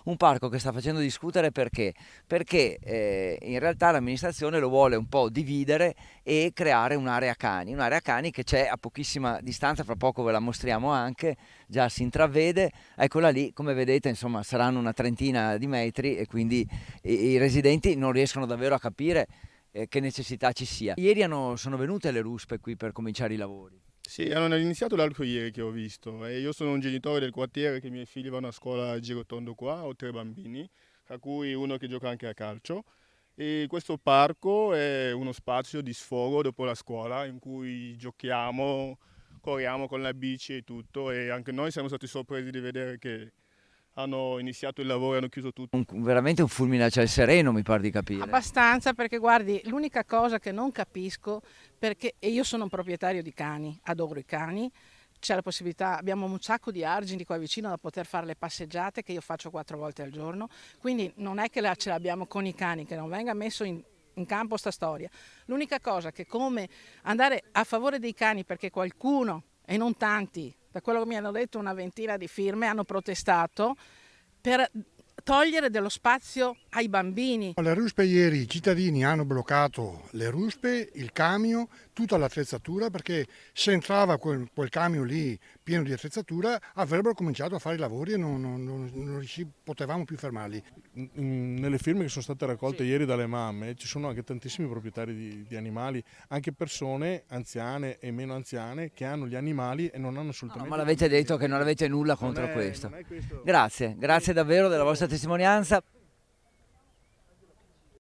un parco che sta facendo discutere perché? Perché in realtà l'amministrazione lo vuole un po' dividere e creare un'area cani che c'è a pochissima distanza, fra poco ve la mostriamo anche, già si intravede, eccola lì, come vedete insomma saranno una trentina di metri e quindi i residenti non riescono davvero a capire che necessità ci sia. Ieri sono venute le ruspe qui per cominciare i lavori. Sì, hanno iniziato l'altro ieri che ho visto e io sono un genitore del quartiere che i miei figli vanno a scuola a Girotondo qua, ho 3 bambini, tra cui uno che gioca anche a calcio e questo parco è uno spazio di sfogo dopo la scuola in cui giochiamo, corriamo con la bici e tutto e anche noi siamo stati sorpresi di vedere che hanno iniziato il lavoro e hanno chiuso tutto. Veramente un fulmine a ciel sereno, mi pare di capire. Abbastanza, perché guardi, l'unica cosa che non capisco, perché e io sono un proprietario di cani, adoro i cani, c'è la possibilità, abbiamo un sacco di argini qua vicino da poter fare le passeggiate che io faccio 4 volte al giorno, quindi non è che ce l'abbiamo con i cani, che non venga messo in campo sta storia. L'unica cosa che come andare a favore dei cani perché qualcuno, e non tanti, da quello che mi hanno detto una ventina di firme, hanno protestato per togliere dello spazio ai bambini. Le ruspe ieri i cittadini hanno bloccato le ruspe, il camion, tutta l'attrezzatura perché se entrava quel camion lì pieno di attrezzatura avrebbero cominciato a fare i lavori e non potevamo più fermarli. Nelle firme che sono state raccolte ieri dalle mamme ci sono anche tantissimi proprietari di animali, anche persone anziane e meno anziane che hanno gli animali e non hanno No, assolutamente... ma l'avete detto che non avete nulla Non contro è, questo. non è questo. Grazie, grazie davvero della vostra testimonianza.